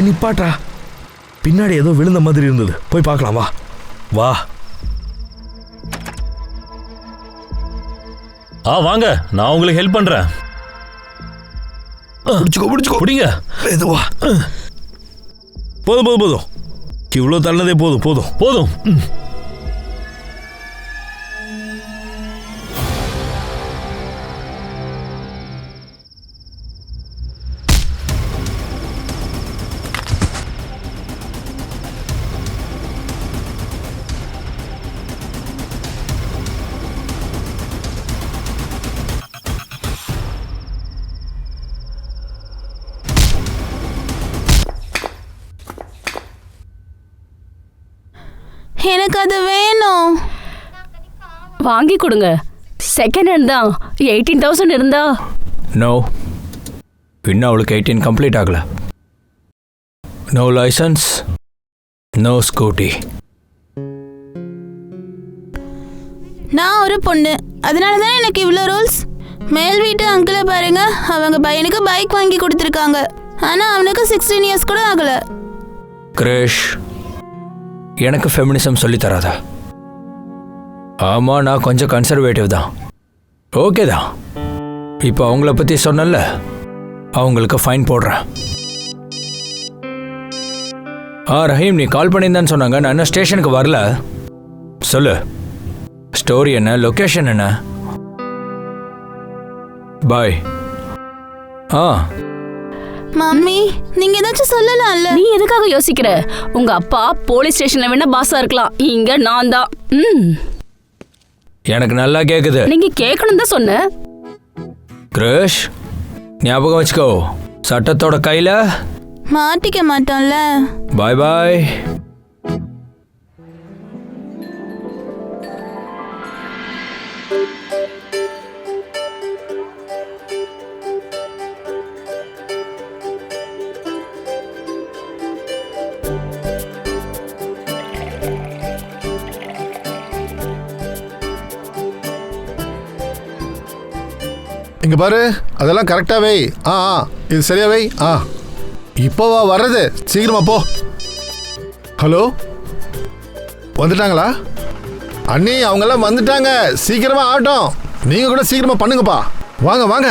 நிப்பாட்டா, பின்னாடி ஏதோ விழுந்த மாதிரி இருந்தது, போய் பார்க்கலாம் வா. வா. வாங்க, நான் உங்களுக்கு ஹெல்ப் பண்றேன். பிடிச்சுக்கோ பிடிங்க. இதுவா போதும் போதும் போதும், இவ்வளோ தள்ளதே போதும் போதும் போதும். எனக்கு அது வேணும். வாங்கி கொடுங்க. செகண்ட் ஹேண்ட் தான். 18,000 இருந்தா. நோ, இன்னும் அவளுக்கு 18 கம்ப்ளீட் ஆகல. No licence, no scooty. நான் ஒரு பொண்ணு, அதனால தான் எனக்கு இவ்வளோ ரூல்ஸ். மேல் வீட்டு அங்கிளை பாருங்க, அவங்க பையனுக்கு பைக் வாங்கி கொடுத்துருக்காங்க. ஆனால் அவனுக்கு 16 இயர்ஸ் கூட ஆகல. கிரேஷ், எனக்கு ஃபெமினிசம் சொல்லி தராதா? ஆமாம், நான் கொஞ்சம் கன்சர்வேட்டிவ் தான். ஓகே தான். இப்போ அவங்கள பற்றி சொன்னல, அவங்களுக்கு ஃபைன் போடுறேன். ரஹீம், நீ கால் பண்ணியிருந்தான்னு சொன்னாங்க. நான் இன்னும் ஸ்டேஷனுக்கு வரல. சொல்லு, ஸ்டோரி என்ன, லொக்கேஷன் என்ன? பாய். மம்மி, நீங்க ஏதாச்சும் சொல்லலாம்ல. நீ எதுக்காக யோசிக்கிற? உங்க அப்பா போலீஸ் ஸ்டேஷன்ல வேணா பாஸா இருக்கலாம், இங்க நான் தான். எனக்கு நல்லா கேக்குது. நீங்க கேட்கணும் தான் சொன்ன. கிரேஷ், ஞாபகம் வச்சுக்கோ, சட்டத்தோட கையில மாட்டிக்க மாட்டோம்ல. பாய் பாய். இங்கே பாரு, அதெல்லாம் கரெக்டாக வை. இது சரியா வை. இப்போவா வர்றது? சீக்கிரமா போ. ஹலோ, வந்துட்டாங்களா? அண்ணி, அவங்கெல்லாம் வந்துட்டாங்க. சீக்கிரமா ஆகட்டும். நீங்கள் கூட சீக்கிரமா பண்ணுங்கப்பா. வாங்க வாங்க.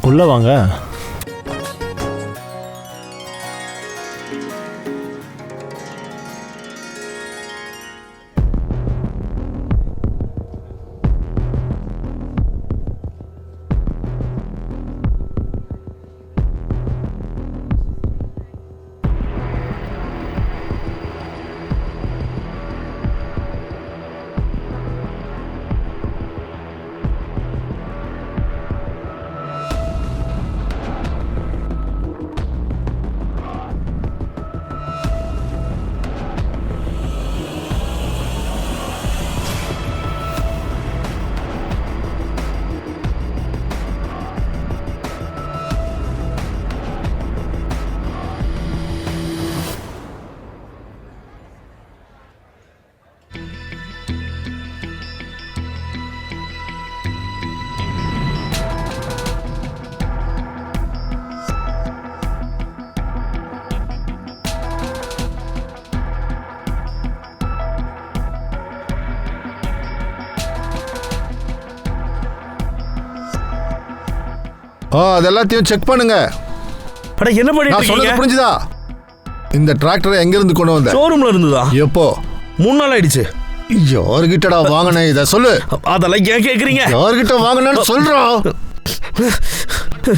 உள்ள வாங்க. அதெல்லாத்தையும் செக் பண்ணுங்க. என்ன பண்ணிட்டு புரிஞ்சுதா? இந்த டிராக்டரை எங்க இருந்து கொண்டு வந்த? ஷோரூம்ல இருந்துதா? எப்போ? 3 நாள் ஆயிடுச்சு. யார்கிட்டடா வாங்கினே? இத சொல்லு. அதெல்லாம் ஏன் கேக்குறீங்க? யார்கிட்ட வாங்கினேன்னு சொல்றோம்.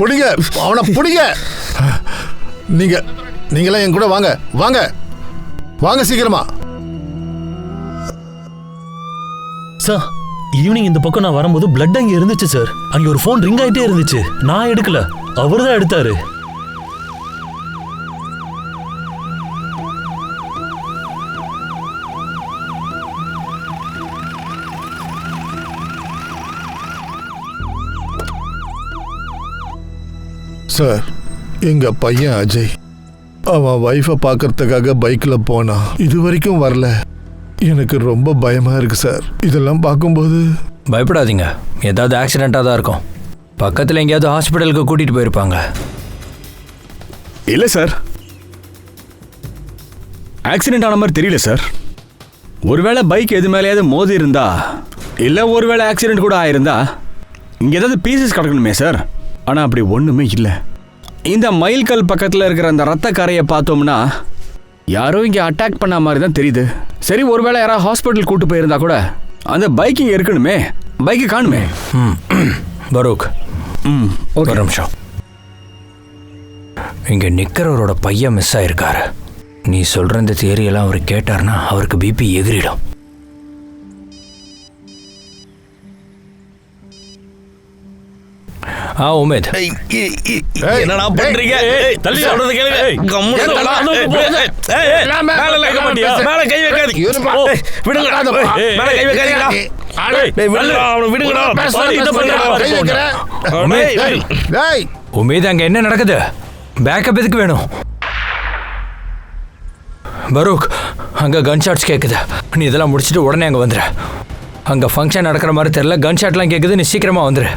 புடிங்க அவனை, புடிங்க. நீங்களாம் என் கூட வாங்க. வாங்க வாங்க சீக்கிரமா. சார், ஈவினிங் இந்த பக்கம் நான் வரும்போது பிளட் அங்கே இருந்துச்சு சார். அங்கே ஒரு ஃபோன் ரிங் ஆகிட்டே இருந்துச்சு. நான் எடுக்கல, அவர் தான் எடுத்தாரு. சார், எங்க பையன் அஜய் அவன் வைஃபை பார்க்கறதுக்காக பைக்ல போனான். இது வரைக்கும் வரல. எனக்கு ரொம்ப பயமா இருக்கு சார். இதெல்லாம் பார்க்கும்போது. பயப்படாதீங்க, ஏதாவது ஆக்சிடென்ட்டாக தான் இருக்கும். பக்கத்தில் எங்கேயாவது ஹாஸ்பிட்டலுக்கு கூட்டிகிட்டு போயிருப்பாங்க. இல்லை சார், ஆக்சிடென்ட் ஆன மாதிரி தெரியல சார். ஒருவேளை பைக் எது மேலேயாவது மோதி இருந்தா, இல்லை ஒருவேளை ஆக்சிடென்ட் கூட ஆயிருந்தா இங்கே ஏதாவது பீசஸ் கிடக்கணுமே சார். ஆனால் அப்படி ஒன்றுமே இல்லை. இந்த மைல்கல் பக்கத்தில் இருக்கிற அந்த ரத்த கரையை பார்த்தோம்னா யாரோ இங்கே அட்டாக் பண்ண மாதிரி தான் தெரியுது. சரி, ஒருவேளை யாராவது ஹாஸ்பிட்டல் கூட்டு போயிருந்தா கூட அந்த பைக் இங்கே இருக்கணுமே, பைக்கு காணுமே. பரூக், ஒரு நிமிஷம். இங்கே நிற்கிறவரோட பையன் மிஸ் ஆயிருக்காரு. நீ சொல்கிற இந்த தியரியெல்லாம் அவர் கேட்டார்னா அவருக்கு பிபி எகிரிடும். உமேத், என்னடா பண்றீங்க? தள்ளி சொல்றது கேளுங்க. மேல கை வைக்காதீங்க. மேல கை வைக்காதீங்கடா. உமேத், அங்க என்ன நடக்குது? பேக்கப் எதுக்கு வேணும்? பரூக், அங்கே கன் ஷாட்ஸ் கேட்குது. நீ இதெல்லாம் முடிச்சுட்டு உடனே அங்கே வந்துடு. அங்கே ஃபங்க்ஷன் நடக்கிற மாதிரி தெரியல, கன் ஷாட்லாம் கேட்குது. நீ சீக்கிரமாக வந்துடு.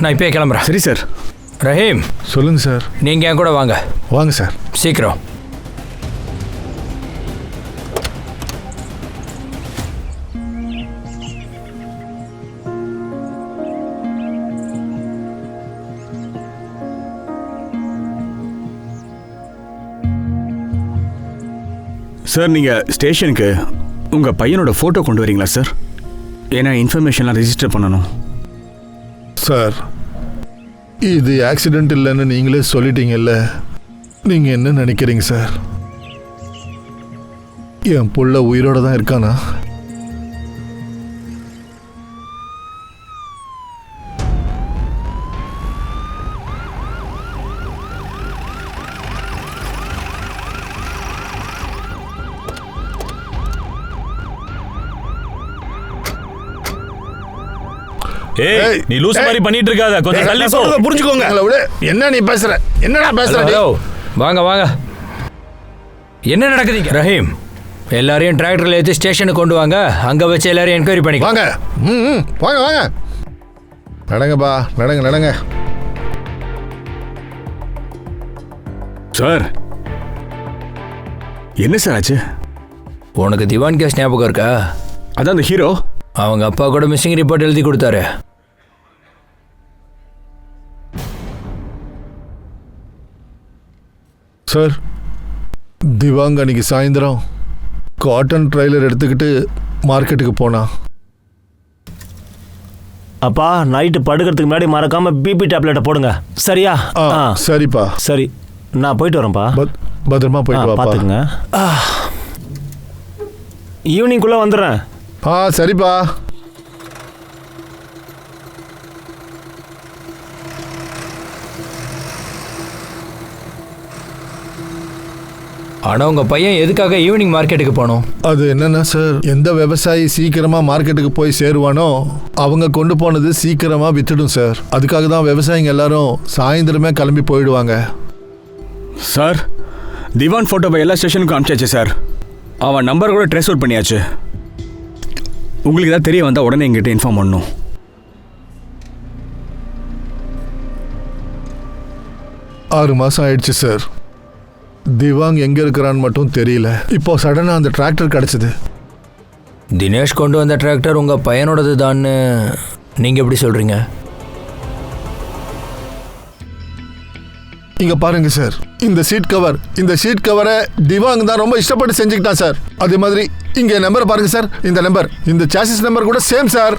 நான் இப்போயே கிளம்புறேன். சரி சார். ரஹீம், சொல்லுங்க சார். நீங்கள் என் கூட வாங்க. வாங்க சார். சீக்கிரம். சார், நீங்கள் ஸ்டேஷனுக்கு உங்கள் பையனோட ஃபோட்டோ கொண்டு வரீங்களா சார்? ஏன்னா இன்ஃபர்மேஷன்லாம் ரெஜிஸ்டர் பண்ணணும். சார், இது ஆக்சிடென்ட் இல்லைன்னு நீங்களே சொல்லிட்டீங்கல்ல. நீங்கள் என்ன நினைக்கிறீங்க சார்? என் புள்ள உயிரோட தான் இருக்கானா? ஏய், நீ லூஸ் மாதிரி பண்ணிட்டு இருக்காத, கொஞ்சம் தள்ளி போ. புரிஞ்சுக்கோங்க. என்ன நீ பேசுற? என்னடா பேசுற? வாங்க வாங்க. என்ன நடக்குதுங்க? ரஹீம், எல்லாரையும் டிராக்டர்ல ஏற்றி ஸ்டேஷனுக்கு கொண்டு வாங்க. அங்க வச்சு எல்லாரையும் என்கொயரி பண்ணிக்கலாம். வாங்க. வாங்க வாங்க. நடங்கப்பா, நடங்க நடங்க. சார், என்ன சார் ஆச்சு? உனக்கு திவான் கேஸ் ஞாபகம் இருக்கா? அதான் அந்த ஹீரோ. அவங்க அப்பா கூட மிஸ்ஸிங் ரிப்போர்ட் எழுதி கொடுத்தாரு. சார், திவாங் அன்னைக்கு சாயந்தரம் காட்டன் ட்ரைலர் எடுத்துக்கிட்டு மார்க்கெட்டுக்கு போனா. அப்பா, நைட்டு படுக்கிறதுக்கு முன்னாடி மறக்காம பிபி டேப்லெட்டை போடுங்க, சரியா? சரிப்பா. சரி, நான் போயிட்டு வரேன்ப்பா. பத்திரமா போயிட்டு வா. பார்த்துக்குங்க. ஈவினிங்குள்ளே வந்துடுறேன். சரிப்பா. ஆனால் உங்கள் பையன் எதுக்காக ஈவினிங் மார்க்கெட்டுக்கு போகணும்? அது என்னன்னா சார், எந்த விவசாயி சீக்கிரமா மார்க்கெட்டுக்கு போய் சேருவானோ அவங்க கொண்டு போனது சீக்கிரமா வித்துடும் சார். அதுக்காக தான் விவசாயிங்க எல்லாரும் சாயந்தரமே கிளம்பி போயிடுவாங்க. சார், திவான் ஃபோட்டோவை எல்லா ஸ்டேஷனுக்கும் அனுப்பிச்சாச்சு சார். அவன் நம்பர் கூட ட்ரேஸ் அவுட் பண்ணியாச்சு. உங்களுக்கு ஏதாவது தெரிய வந்தால் உடனே எங்கிட்ட இன்ஃபார்ம் பண்ணணும். ஆறு மாசம் ஆயிடுச்சு சார். திவாங் எங்க இருக்கிறான்னு மட்டும் தெரியல. இப்போ சடனா அந்த டிராக்டர் கிடைச்சது. தினேஷ் கொண்டு வந்த டிராக்டர் உங்கள் பையனோடது தான்னு நீங்கள் எப்படி சொல்கிறீங்க? இங்க பாருங்க சார், இந்த சீட் கவரை திவாங் தான் ரொம்ப இஷ்டப்பட்டு செஞ்சுக்கிட்டான் சார். அதே மாதிரி இங்க நம்பர் பாருங்க சார், இந்த நம்பர், இந்த சாசிஸ் நம்பர் கூட சேம் சார்.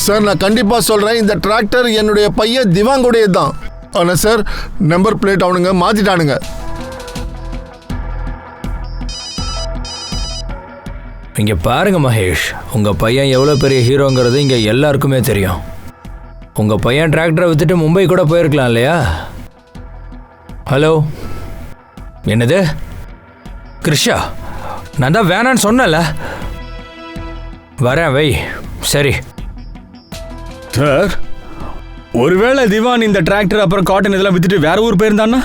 சார், நான் கண்டிப்பா சொல்றேன், இந்த டிராக்டர் என்னுடைய பையன் திவாங்குடையது தான். ஆனா சார், நம்பர் பிளேட் அவனுங்க மாத்திட்டானுங்க. இங்கே பாருங்க மகேஷ், உங்கள் பையன் எவ்வளோ பெரிய ஹீரோங்கிறது இங்கே எல்லாருக்குமே தெரியும். உங்கள் பையன் டிராக்டரை விற்றுட்டு மும்பை கூட போயிருக்கலாம் இல்லையா? ஹலோ, என்னது கிருஷா? நான் தான் வேணான்னு சொன்னல. வரேன் வை. சரி சார், ஒருவேளை திவான் இந்த டிராக்டர் அப்புறம் காட்டன் இதெல்லாம் வித்துட்டு வேற ஊர் போயிருந்தான்னா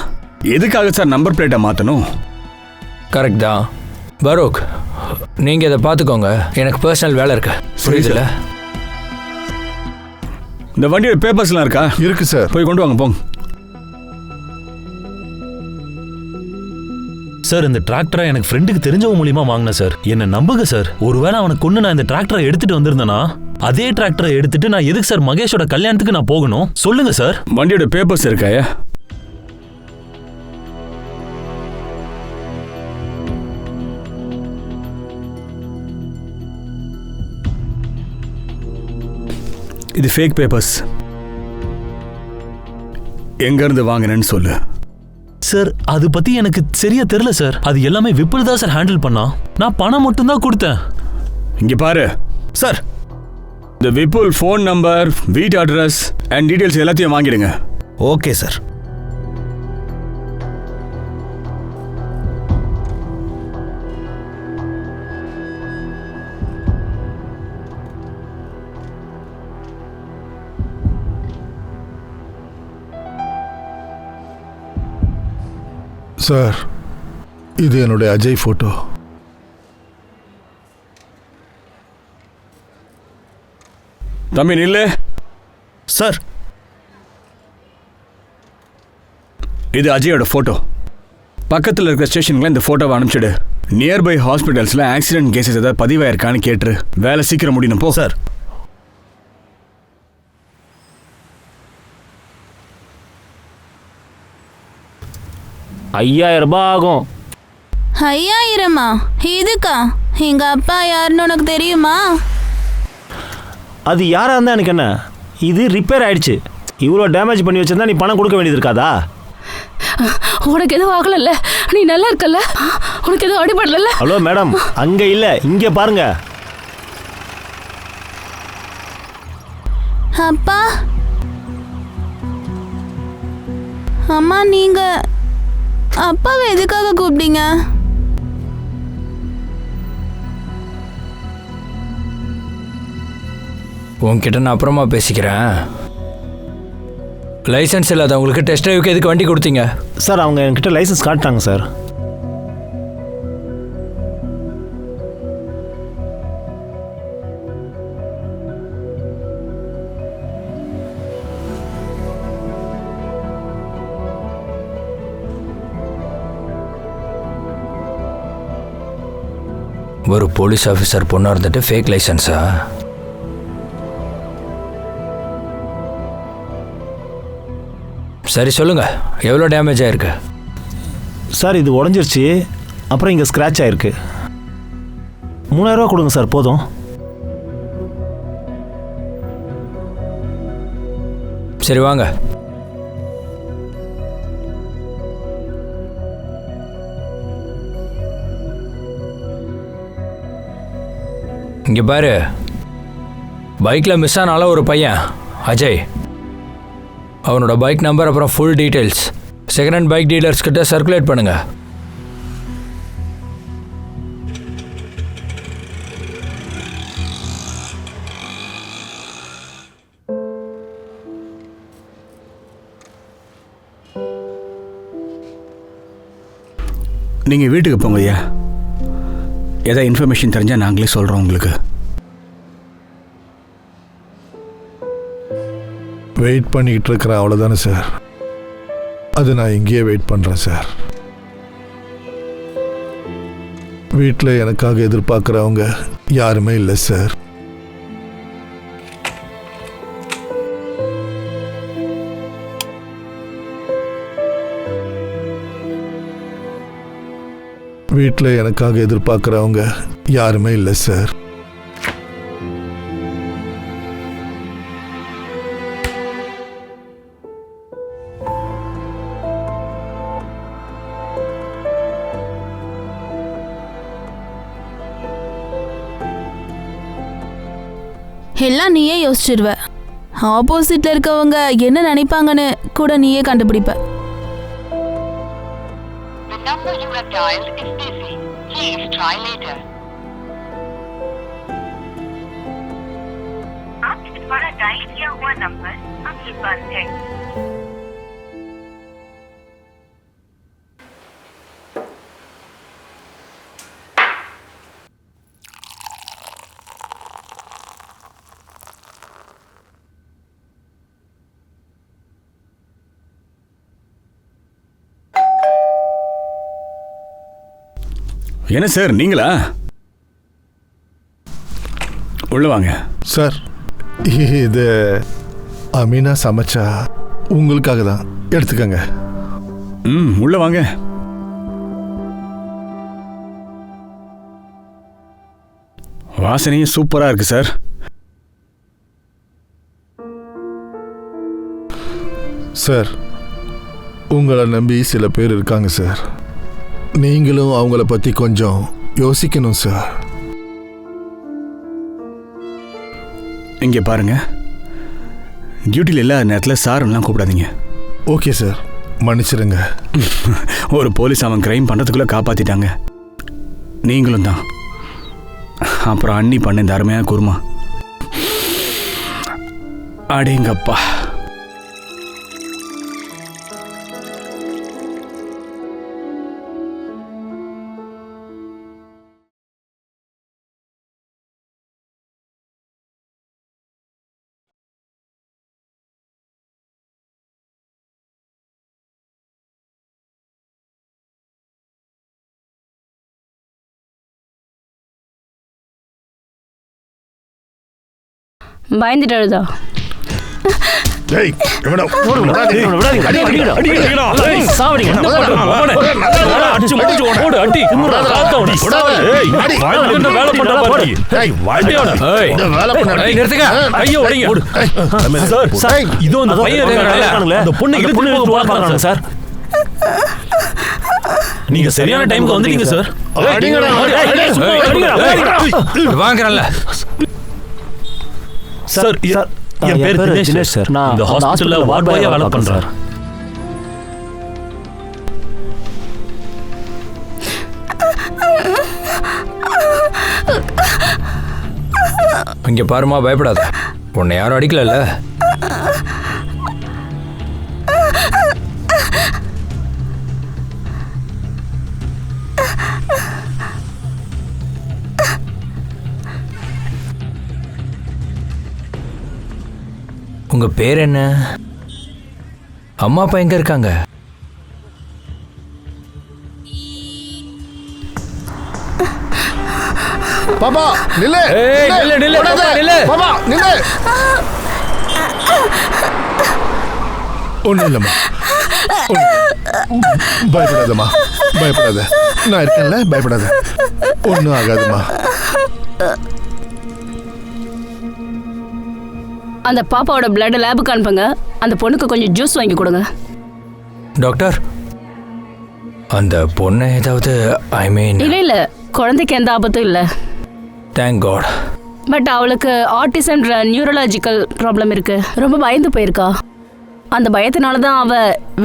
எதுக்காக சார் நம்பர் பிளேட்டை மாற்றணும்? கரெக்ட் தான். பரோக், நீங்கள் இதை பார்த்துக்கோங்க, எனக்கு பர்சனல் வேலை இருக்கு. புரியுதுல்ல? இந்த வண்டியோட பேப்பர்ஸ்லாம் இருக்கா? இருக்கு சார். போய் கொண்டு வாங்க போங்க. சார் இந்த டிராக்டரை எனக்கு ஃப்ரெண்டுக்கு தெரிஞ்சவங்க மூலியமா வாங்கினேன் சார். என்ன நம்புங்க சார். ஒருவேளை அவனை கொண்டு நான் இந்த டிராக்டரை எடுத்துட்டு வந்திருந்தேனா அதே டிராக்டரை எடுத்துட்டு நான் எதுக்கு சார் மகேஷோட கல்யாணத்துக்கு நான் போகணும்? சொல்லுங்க சார். வண்டியோட பேப்பர்ஸ் இருக்காயா? இது ஃபேக் பேப்பர்ஸ். எங்க இருந்து வாங்கினேன்னு சொல்லு. சார் அது பத்தி எனக்கு சரியா தெரியல சார். அது எல்லாமே விப்புல் தான் சார் ஹேண்டில் பண்ணா. நான் பணம் மட்டும் தான் கொடுத்தேன். இங்க பாரு சார், இந்த விப்புல் ஃபோன் நம்பர், வீட்டு அட்ரஸ் அண்ட் டீடைல்ஸ் எல்லாத்தையும் வாங்கிடுங்க. Okay sir. சார், இது என்னுடைய அஜய் போட்டோ. தம்பி நில்லு. சார், இது அஜயோட போட்டோ. பக்கத்தில் இருக்கிற ஸ்டேஷனுக்குலாம் இந்த போட்டோவை அனுப்பிச்சிடு. நியர்பை ஹாஸ்பிட்டல்ஸில் ஆக்சிடென்ட் கேசஸ் ஏதாவது பதிவாயிருக்கான்னு கேட்டு வேலை சீக்கிரம் முடியணும். போ சார். ₹5000 ஆகும். 5000-ஆ? இதுக்கா? எங்க அப்பா யாருன்னு உனக்கு தெரியுமா? அது யாரா இருந்தா எனக்கு என்ன? இது ரிப்பேர் ஆயிடுச்சு. இவ்வளோ டேமேஜ் பண்ணி வச்சிருந்தா நீ பணம் கொடுக்க வேண்டியது இருக்காதா? உனக்கு எதுவும் ஆகலல்ல? நீ நல்லா இருக்கல்ல? உனக்கு எதுவும் அடிபடல? ஹலோ மேடம், அங்க இல்ல, இங்க பாருங்க. அப்பா, அம்மா, நீங்க அப்பாவை எதுக்காக கூப்பிட்டீங்க? உன்கிட்ட நான் அப்புறமா பேசிக்கிறேன். லைசன்ஸ் இல்லாதவங்களுக்கு டெஸ்ட் டிரைவுக்கு எதுக்கு வண்டி கொடுத்தீங்க? சார், அவங்க என்கிட்ட லைசன்ஸ் காட்டாங்க சார். ஒரு போலீஸ் ஆஃபீஸர் பொண்ணா இருந்துட்டு ஃபேக் லைசன்ஸா? சரி சொல்லுங்க, எவ்வளோ டேமேஜ் ஆயிருக்கு? சார், இது உடஞ்சிருச்சு. அப்புறம் இங்கே ஸ்க்ராட்ச் ஆயிருக்கு. 3000 ரூபா கொடுங்க சார், போதும். சரி வாங்க. இங்கே பாரு, பைக்கில் மிஸ் ஆனால ஒரு பையன் அஜய், அவனோட பைக் நம்பர் அப்புறம் full details second hand bike dealers கிட்ட சர்க்குலேட் பண்ணுங்க. நீங்கள் வீட்டுக்கு போங்க ஐயா. ஏதாவது இன்ஃபர்மேஷன் தெரிஞ்சால் நாங்களே சொல்கிறோம் உங்களுக்கு. வெயிட் பண்ணிக்கிட்டு இருக்கிறேன், அவ்வளோதானே சார்? அது நான் இங்கேயே வெயிட் பண்ணுறேன் சார். வீட்டில் எனக்காக எதிர்பார்க்குறவங்க யாருமே இல்லை சார். வீட்டில் எனக்காக எதிர்பார்க்குறவங்க யாருமே இல்லை சார். எல்லாம் நீயே யோசிச்சிருவ. ஆப்போசிட்ல இருக்கவங்க என்ன நினைப்பாங்கன்னு கூட நீயே கண்டுபிடிப்ப. The number you have dialed is busy. Please try later. आप इस द्वारा डायल किया हुआ नंबर Anzubanting. என்ன சார் நீங்களா? உள்ள வாங்க. சார் இது அமீனா சமைச்சா உங்களுக்காக தான், எடுத்துக்கங்க. உள்ள வாங்க. வாசனையும் சூப்பரா இருக்கு சார். சார் உங்களை நம்பி சில பேர் இருக்காங்க சார். நீங்களும் அவங்கள பற்றி கொஞ்சம் யோசிக்கணும் சார். இங்கே பாருங்க, டியூட்டியில் இல்லாத நேரத்தில் சாருலாம் கூப்பிடாதீங்க. ஓகே சார், மன்னிச்சிடுங்க. ஒரு போலீஸ் அவன் கிரைம் பண்ணுறதுக்குள்ளே காப்பாற்றிட்டாங்க. நீங்களும் தான். அப்புறம் அண்ணி பண்ண இந்த அருமையான குருமா, அடேங்கப்பா. பயந்துட்டு அழுதா? டேய் இவனை நீங்க சரியான டைமுக்கு வந்துட்டீங்க சார். வாங்கறல்ல சார். என் பேர் தினேஷ் சார். நான் இந்த ஹாஸ்பிடல்ல வார்ட் பாயா வேலை பண்றேன். இங்க பாருமா, பயப்படாத. உன்னை யாரும் அடிக்கல. உங்க பேர் என்ன? அம்மா அப்பா எங்க இருக்காங்க? பாப்பா நில்லு. நில்லு பாப்பா நில்லு. ஒன்றும் இல்லைம்மா, பயப்படாதம்மா, பயப்படாத. நான் இருக்கேன்ல, பயப்படாத. ஒன்றும் ஆகாதும்மா. அந்த பாப்பாவோட பிளட் லேபுக்கு அனுப்புங்க. அந்த பொண்ணுக்கு கொஞ்சம் ஜூஸ் வாங்கி கொடுங்க. டாக்டர், அந்த பொண்ணு ஏதாவது இல்ல குழந்தைக்கு எந்த ஆபத்தும் இல்ல. Thank God. பட் அவளுக்கு ஆட்டிசம்ன்ற நியூரலாஜிக்கல் ப்ராப்ளம் இருக்கு. ரொம்ப பயந்து போயிருக்கா. அந்த பயத்தினால தான் அவ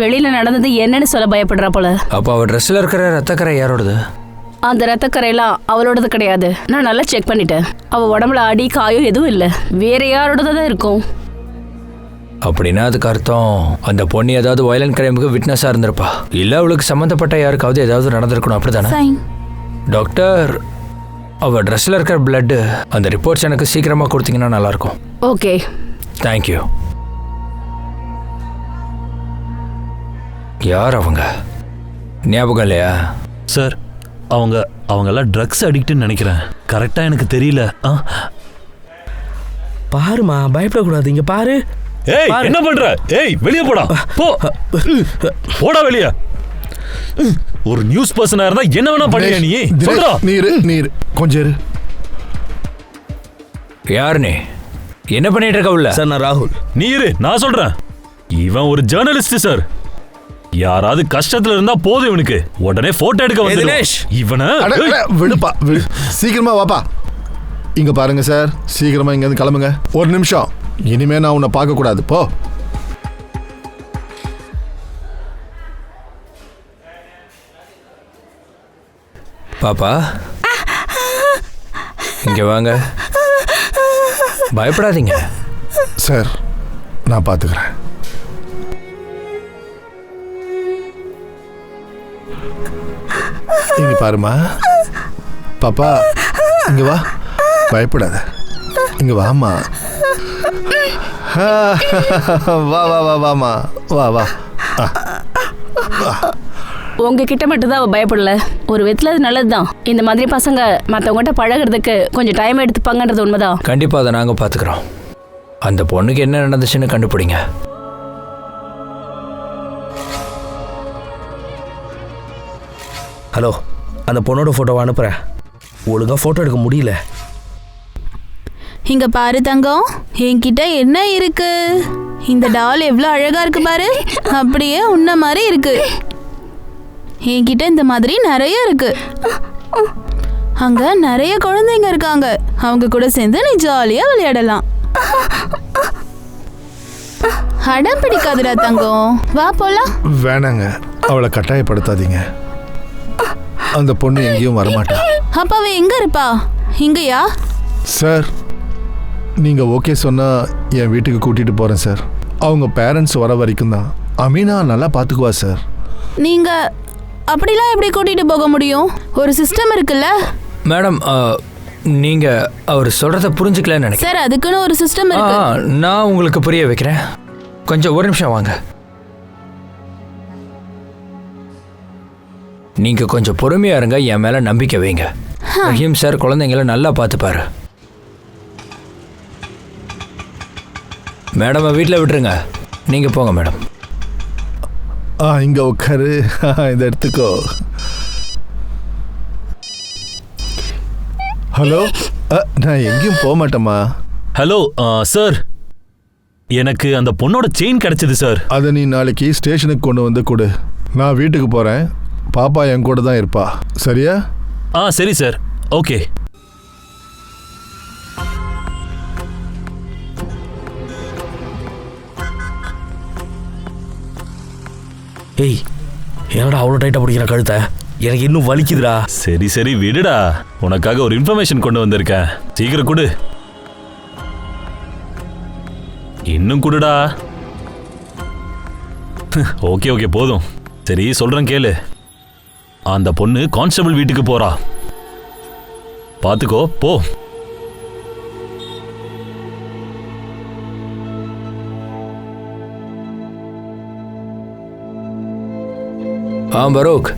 வெளியில நடந்தது என்னன்னு சொல்ல பயப்படுறா போல. அப்ப அவ ட்ரெஸ்ல இருக்கிற ரத்தக்கரை யாரோடது? அந்த ரத்தக்கரையெல்லாம் அவளோடது கிடையாது. நான் நல்லா செக் பண்ணிட்டேன். அவ உடம்புல அடி காயம் எதுவும் இல்லை. வேற யாரோடது தான் இருக்கும். அப்படின்னா அதுக்கு அர்த்தம் அந்த பொண்ணு ஏதாவது வயலண்ட் கிரைமுக்கு விட்னஸா இருந்திருப்பா. இல்ல அவளுக்கு சம்மந்தப்பட்ட யாருக்காவது ஏதாவது நடந்திருக்கணும். அப்படிதானே டாக்டர்? அவ ட்ரெஸ்ல இருக்கிற பிளட் அந்த ரிப்போர்ட்ஸ் எனக்கு சீக்கிரமா கொடுத்தீங்கன்னா நல்லா இருக்கும். Okay, thank you. யார் அவங்க? ஞாபகம் இல்லையா சார்? அவங்கெல்லாம் ட்ரக்ஸ் அடிக்ட்னு நினைக்கிறேன். கரெக்டா எனக்கு தெரியல. பாருமா, பயப்படக்கூடாது. இங்க பாரு. ஏய், என்ன பண்ற? ஏய், வெளியே போடா. போ, போடா வெளியே. ஒரு நியூஸ் பர்சனா இருந்தா என்ன வேணா பண்ணியா நீ? சொல்றா. நீர் கொஞ்சம் இரு. யார் நீ? என்ன பண்ணிட்டு இருக்க உள்ள? சார் நான் ராகுல். நீ இரு, நான் சொல்றேன். இவன் ஒரு ஜேர்னலிஸ்ட் சார். யாராவது கஷ்டத்துல இருந்தா போதும் இவனுக்கு உடனே போட்டோ எடுக்க வந்து. இவனை விடுப்பா, சீக்கிரமா வாப்பா. இங்க பாருங்க சார், சீக்கிரமா இங்க இருந்து கிளம்புங்க. ஒரு நிமிஷம், இனிமே நான் உன்னை பார்க்க கூடாது. போ. பாப்பா இங்க வாங்க. பயப்படாதீங்க சார். நான் பார்த்துக்கிறேன். இங்க பாருமா பாப்பா, இங்க வா, பயப்படாத, இங்க வாமா. வா வா வா வாமா, வா வா. உங்ககிட்ட மட்டும்தான் அவ பயப்படல. ஒரு விதத்துல அது நல்லதுதான். இந்த மாதிரி பசங்க மற்றவங்ககிட்ட பழகிறதுக்கு கொஞ்சம் டைம் எடுத்துப்பாங்கன்றது உண்மைதான். கண்டிப்பாக அதை நாங்கள் பார்த்துக்குறோம். அந்த பொண்ணுக்கு என்ன நடந்துச்சுன்னு கண்டுபிடிங்க. ஹலோ, அந்த பொண்ணோட ஃபோட்டோவை அனுப்புகிறேன். ஒழுங்காக ஃபோட்டோ எடுக்க முடியல. இங்க பாரு தங்கம், என்கிட்ட என்ன இருக்கு? இந்த டால் எவ்வளோ அழகா இருக்கு பாரு. அப்படியே உன்ன மாதிரி இருக்கு. என்கிட்ட இந்த மாதிரி நிறைய இருக்கு. அங்க நிறைய குழந்தைங்க இருக்காங்க. அவங்க கூட சேர்ந்து நீ ஜாலியா விளையாடலாம். அடம் பிடிக்காதுடா தங்கம், வா போலாம். வேணாங்க, அவளை கட்டாயப்படுத்தாதீங்க. அந்த பொண்ணு எங்கேயும் வரமாட்டா. அப்ப அவ எங்க இருப்பா? இங்கயா? சார், நீங்கள் ஓகே சொன்னால் என் வீட்டுக்கு கூட்டிகிட்டு போகிறேன் சார். அவங்க பேரண்ட்ஸ் வர வரைக்கும் தான் அமீனா நல்லா பார்த்துக்குவா சார். நீங்க அப்படிலாம் எப்படி கூட்டிட்டு போக முடியும்? ஒரு சிஸ்டம் இருக்குல்ல மேடம். நீங்கள் அவர் சொல்கிறத புரிஞ்சுக்கலன்னு நினைக்கிறேன். சார். அதுக்குன்னு ஒரு சிஸ்டம் இருக்கு. நான் உங்களுக்கு புரிய வைக்கிறேன். கொஞ்சம் ஒரு நிமிஷம் வாங்க. நீங்கள் கொஞ்சம் பொறுமையாக இருங்க, என் மேலே நம்பிக்கை வைங்க. ரஹீம் சார் குழந்தைங்கள நல்லா பார்த்துப்பாரு. மேடம் வீட்டில் விட்டுருங்க, நீங்கள் போங்க மேடம். இங்கே உட்காரு, இதை எடுத்துக்கோ. ஹலோ, நான் எங்கேயும் போக மாட்டேம்மா. ஹலோ சார், எனக்கு அந்த பொண்ணோட செயின் கிடைச்சது சார். அதை நீ நாளைக்கு ஸ்டேஷனுக்கு கொண்டு வந்து கொடு. நான் வீட்டுக்கு போகிறேன். பாப்பா என் கூட தான் இருப்பா, சரியா? சரி சார், ஓகே. ஏய், என்னடா அவ்வளோ டைட்டாக பிடிக்கிற கழுத்தை? எனக்கு இன்னும் வலிக்குதுடா. சரி சரி விடுடா, உனக்காக ஒரு இன்ஃபர்மேஷன் கொண்டு வந்திருக்கேன். சீக்கிரம் கொடு. இன்னும் கொடுடா. ஓகே ஓகே போதும். சரி சொல்றேன் கேளு. அந்த பொண்ணு கான்ஸ்டபிள் வீட்டுக்கு போறா, பாத்துக்கோ போ. பரூக்,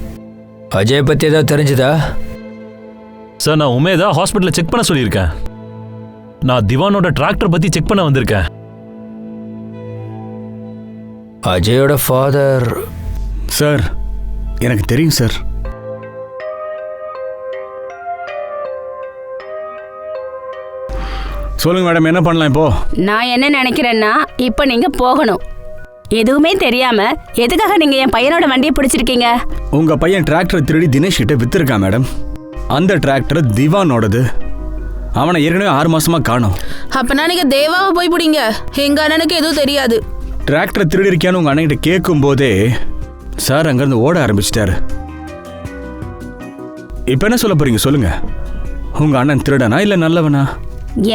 அஜய் பற்றி ஏதாவது தெரிஞ்சுதா? சார், நான் உமேதா ஹாஸ்பிட்டலில் செக் பண்ண சொல்லியிருக்கேன். நான் திவானோட டிராக்டர் பத்தி செக் பண்ண வந்திருக்கேன். அஜயோட ஃபாதர். சார், எனக்கு தெரியும் சார். சொல்லுங்க மேடம், என்ன பண்ணலாம் இப்போ? நான் என்ன நினைக்கிறேன்னா, இப்போ நீங்க போகணும். எதுவுமே தெரியாம எதுக்காக நீங்க என் பையனோட வண்டியை பிடிச்சிருக்கீங்க? உங்க பையன் டிராக்டர் திருடி தினேஷ் கிட்ட வித்துருக்கான் மேடம். அந்த டிராக்டர் திவானோடது. அவனை ஏற்கனவே 6 மாசமா காணோம். அப்பனா நீங்க தேவாவை போய் பிடிங்க. எங்க அண்ணனுக்கு எதுவும் தெரியாது. டிராக்டர் திருடி இருக்கியான்னு உங்க அண்ணன் கிட்ட கேட்கும் போதே சார் அங்கிருந்து ஓட ஆரம்பிச்சிட்டாரு. இப்ப என்ன சொல்ல போறீங்க சொல்லுங்க? உங்க அண்ணன் திருடனா இல்ல நல்லவனா?